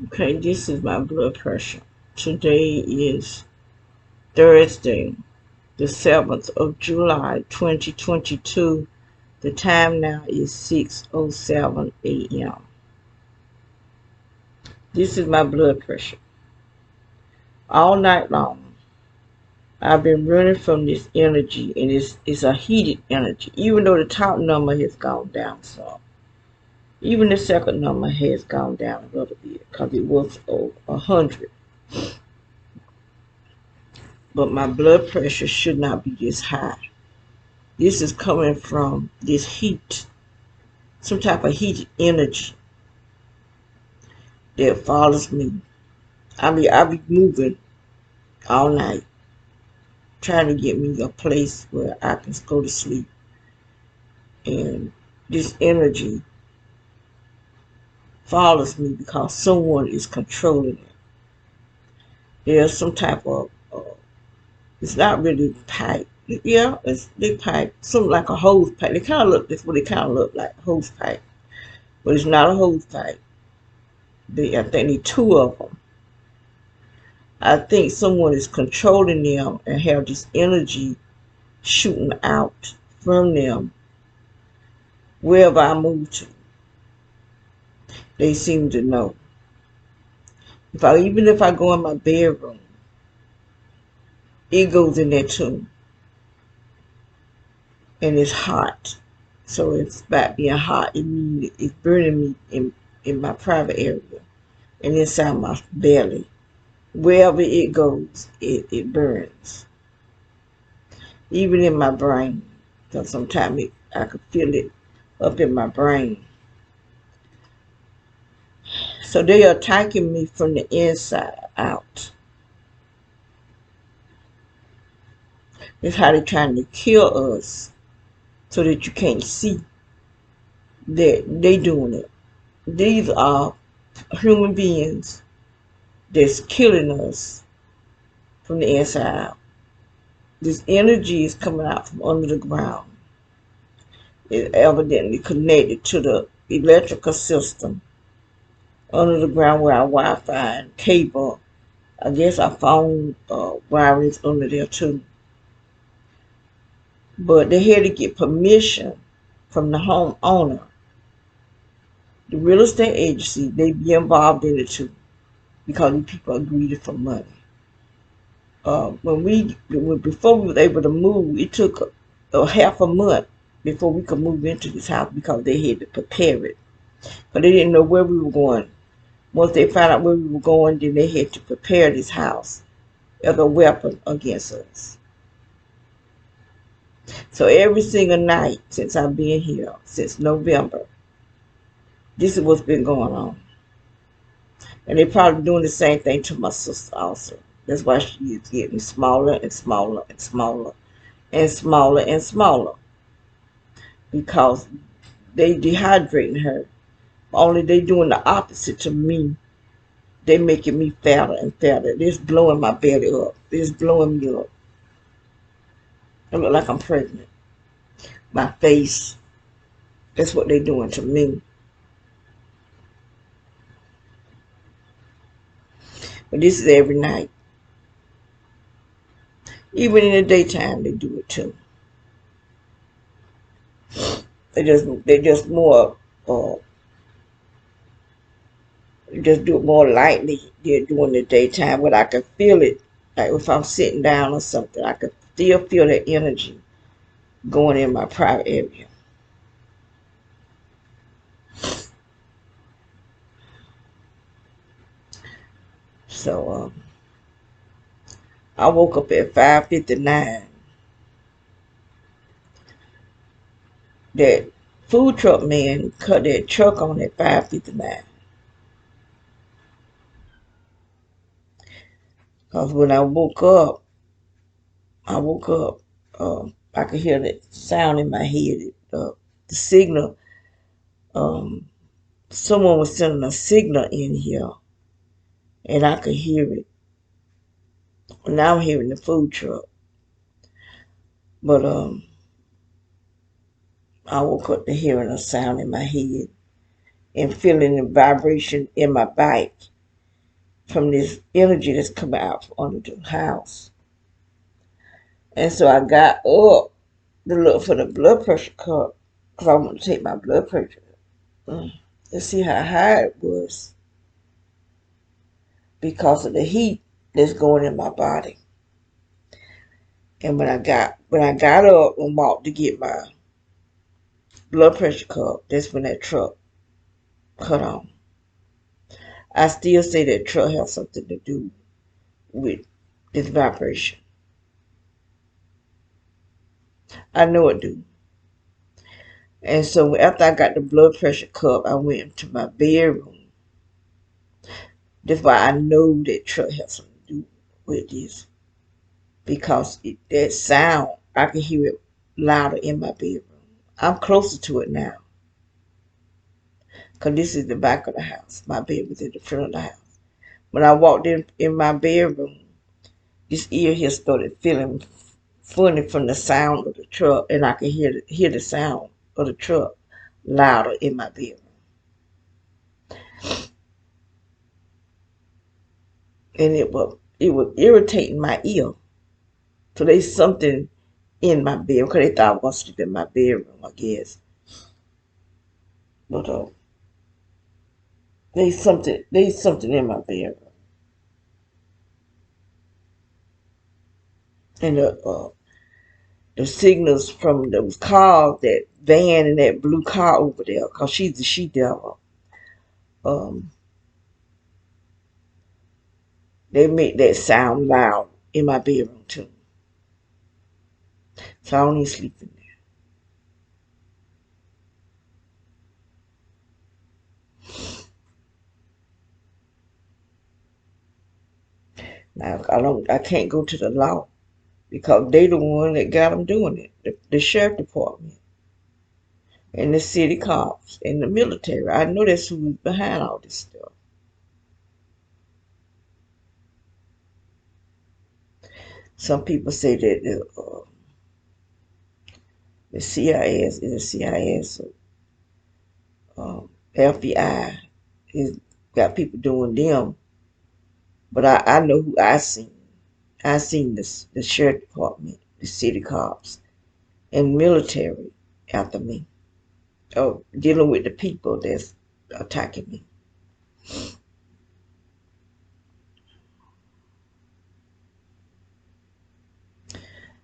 Okay, this is my blood pressure. Today is Thursday, the 7th of July, 2022. The time now is 6:07 a.m. This is my blood pressure. All night long, I've been running from this energy, and it's a heated energy. Even though the top number has gone down some, even the second number has gone down a little bit because it was 100. But my blood pressure should not be this high. This is coming from this heat, some type of heated energy that follows me. I be moving all night, trying to get me a place where I can go to sleep. And this energy follows me because someone is controlling it. There's some type of, it's not really pipe. Yeah, it's the pipe, something like a hose pipe. They kind of look, that's what they kind of look like, hose pipe. But it's not a hose pipe. I think they two of them. I think someone is controlling them and have this energy shooting out from them wherever I move to. They seem to know. Even if I go in my bedroom, it goes in there too. And it's hot. So it's about being hot. It's burning me in my private area and inside my belly. Wherever it goes, it burns. Even in my brain. Because sometimes I could feel it up in my brain. So they are attacking me from the inside out. It's how they're trying to kill us so that you can't see that they doing it. These are human beings that's killing us from the inside out. This energy is coming out from under the ground. It's evidently connected to the electrical system under the ground where our Wi-Fi and cable. I guess our phone wiring is under there too. But they had to get permission from the homeowner. The real estate agency, they be involved in it too because these people are greedy for money. Before we were able to move, it took a half a month before we could move into this house because they had to prepare it. But they didn't know where we were going. Once they found out where we were going, then they had to prepare this house as a weapon against us. So every single night since I've been here, since November, this is what's been going on. And they're probably doing the same thing to my sister also. That's why she is getting smaller and smaller and smaller and smaller and smaller. Because they dehydrating her. Only they doing the opposite to me. They making me fatter and fatter. This blowing my belly up. This blowing me up. I look like I'm pregnant. My face. That's what they doing to me. But this is every night. Even in the daytime, they do it too. They just more just do it more lightly during the daytime, but I can feel it. Like if I'm sitting down or something, I can still feel that energy going in my private area. So I woke up at 5:59. That food truck man cut that truck on at 5:59. Cause when I woke up, I could hear that sound in my head. The signal, um, someone was sending a signal in here, and I could hear it. Now I'm hearing the food truck, but I woke up to hearing a sound in my head and feeling the vibration in my back. from this energy that's coming out from under the house. And so I got up to look for the blood pressure cup because I want to take my blood pressure to see how high it was because of the heat that's going in my body. And when I got up and walked to get my blood pressure cup, that's when that truck cut on. I still say that truck has something to do with this vibration. I know it do. And so after I got the blood pressure cup, I went into my bedroom. That's why I know that truck has something to do with this. Because that sound, I can hear it louder in my bedroom. I'm closer to it now. Because this is the back of the house. My bed was in the front of the house. When I walked in my bedroom, this ear here started feeling funny from the sound of the truck. And I could hear the sound of the truck louder in my bedroom. And it was irritating my ear. So there's something in my bedroom because they thought I was sleeping in my bedroom, I guess. But there's something in my bedroom. And the signals from those cars, that van and that blue car over there, because she's the she devil, they make that sound loud in my bedroom too. So I don't even sleep in there. Now I can't go to the law because they the one that got them doing it. The sheriff department and the city cops and the military. I know that's who's behind all this stuff. Some people say that the CIS is the CIS, FBI is got people doing them. But I know who I seen. I seen the sheriff department, the city cops, and military after me. Oh, dealing with the people that's attacking me.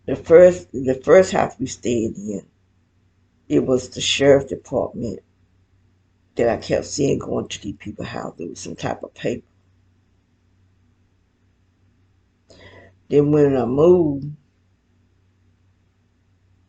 The first house we stayed in, it was the sheriff department that I kept seeing going to these people's house. There was some type of paper. Then when I moved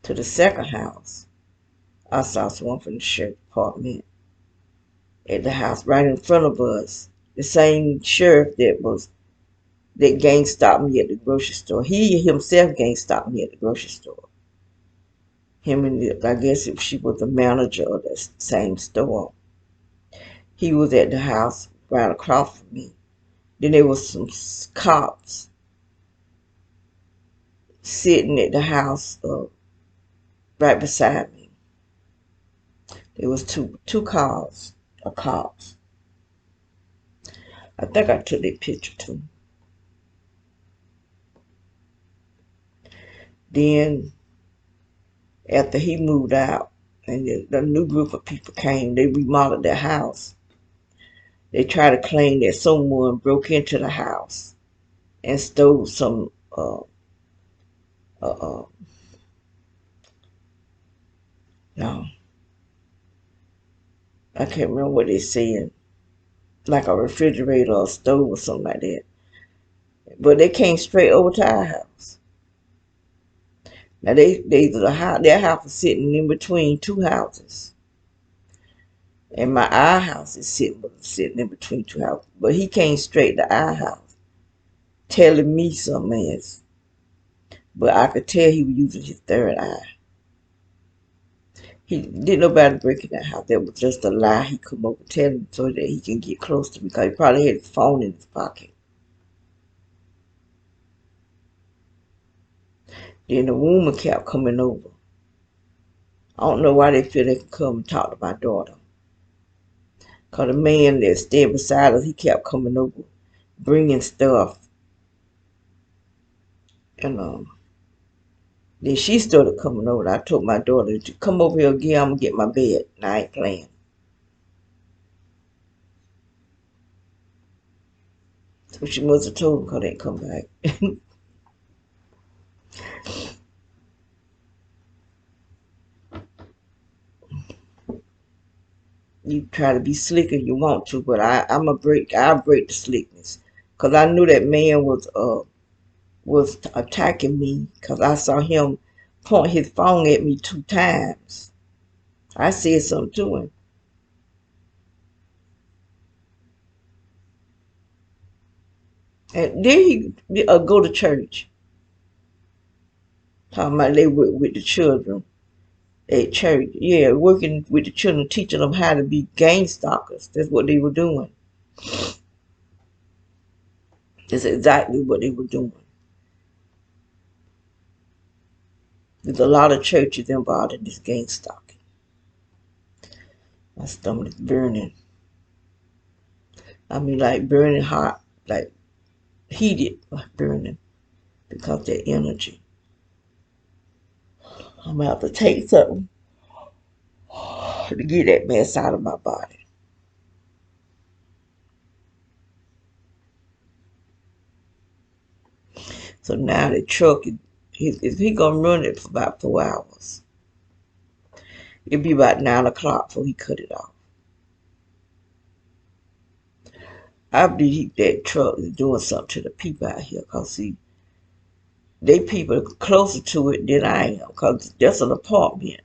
to the second house, I saw someone from the sheriff department at the house right in front of us. The same sheriff that gang stopped me at the grocery store. He himself gang stopped me at the grocery store. Him and I guess if she was the manager of the same store. He was at the house right across from me. Then there was some cops sitting at the house right beside me. There was two cars of cops. I think I took that picture too. Then after he moved out and the new group of people came, they remodeled their house. They tried to claim that someone broke into the house and stole some uh, no, I can't remember what they said, like a refrigerator or a stove or something like that. But they came straight over to our house. Now their house was sitting in between two houses, and our house is sitting in between two houses. But he came straight to our house, telling me something else. But I could tell he was using his third eye. He didn't nobody break in that house. That was just a lie. He come over telling so that he can get close to me because he probably had his phone in his pocket. Then the woman kept coming over. I don't know why they feel they can come and talk to my daughter. Because the man that stayed beside us, he kept coming over. bringing stuff. And then she started coming over. I told my daughter to come over here again. I'm gonna get my bed. And I ain't playing. So she must have told him because they ain't come back. You try to be slick if you want to, but I'll break the slickness. Cause I knew that man was attacking me because I saw him point his phone at me 2 times. I said something to him. And then he go to church. Talking about they work with the children at church. Yeah, working with the children, teaching them how to be gang stalkers. That's what they were doing. That's exactly what they were doing. There's a lot of churches involved in this gang stalking. My stomach is burning. I mean, like burning hot, like heated, like burning because of that energy. I'm gonna have to take something to get that mess out of my body. So now the truck, he gonna run it for about 4 hours. It'll be about 9 o'clock before he cut it off. I believe that truck is doing something to the people out here, cause see, they people are closer to it than I am, cause that's an apartment,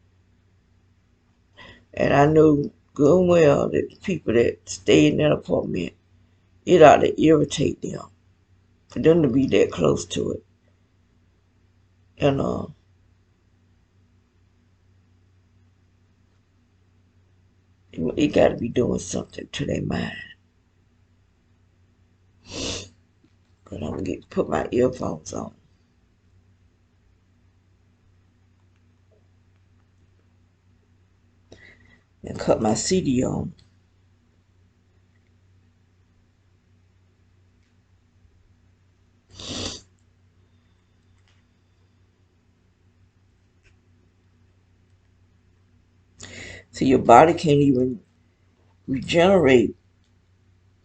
and I know good and well that the people that stay in that apartment, it ought to irritate them for them to be that close to it, and it got to be doing something to their mind. But I'm gonna put my earphones on and cut my CD on. So your body can't even regenerate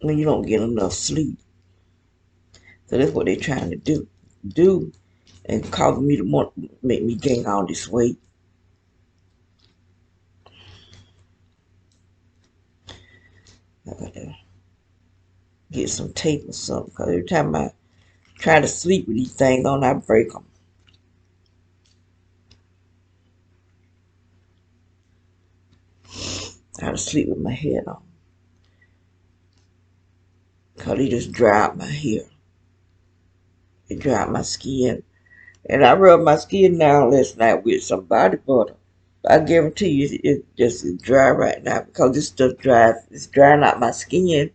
when you don't get enough sleep. So that's what they're trying to do, and causing me to want make me gain all this weight. I gotta get some tape or something, because every time I try to sleep with these things on, I break them. I gotta sleep with my head on, because they just dry out my hair. They dry out my skin. And I rubbed my skin down last night with some body butter. I guarantee you it's just dry right now because this stuff dries. It's drying out my skin.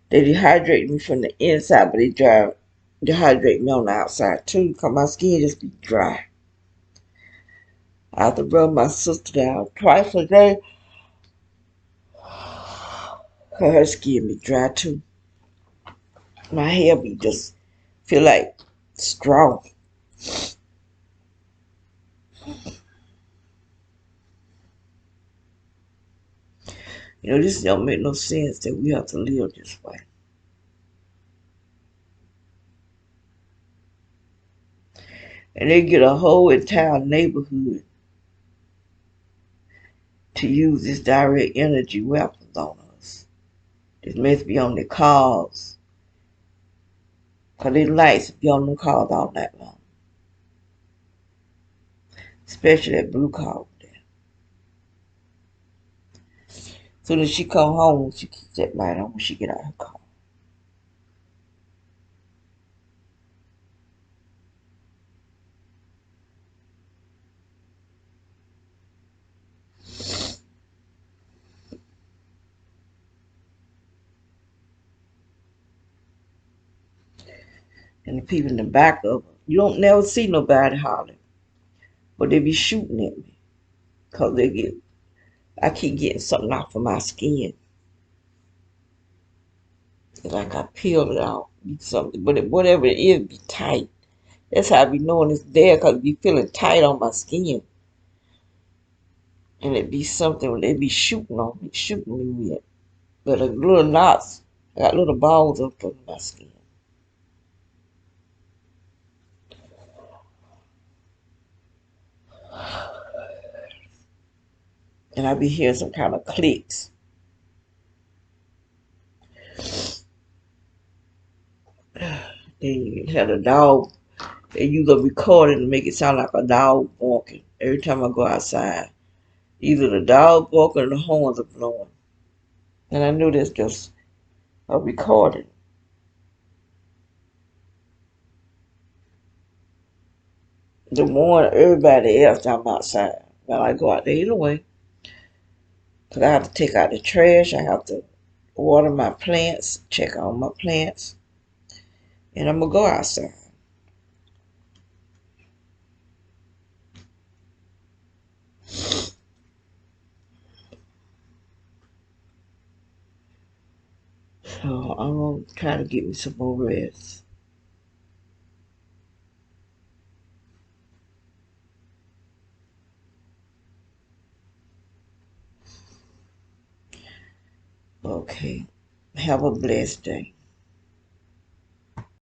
They dehydrate me from the inside, but they dehydrate me on the outside too because my skin just be dry. I have to rub my sister down twice a day because her skin be dry too. My hair be just feel like straw. You know, this don't make no sense that we have to live this way. And they get a whole entire neighborhood to use this direct energy weapons on us. This must be on the cars. Because these lights be on them cars all night long. Especially that blue car over there. Soon as she come home, she keeps that light on when she get out of her car. And the people in the back of her, you don't never see nobody hollering. But they be shooting at me. Because I keep getting something off of my skin. It's like I peeled it off. Something, but whatever it is, be tight. That's how I be knowing it's there, cause it be feeling tight on my skin, and it be something when they be shooting on me, shooting me with it. But the little knots, I got little balls up on my skin, and I be hearing some kind of clicks. They had a dog. They use a recording to make it sound like a dog walking every time I go outside. Either the dog walking or the horns are blowing. And I knew that's just a recording. To warn everybody else I'm outside. But I go out there either way. Because I have to take out the trash. I have to water my plants, check on my plants. And I'm going to go outside. So I'm going to try to get me some more rest. Okay. Have a blessed day.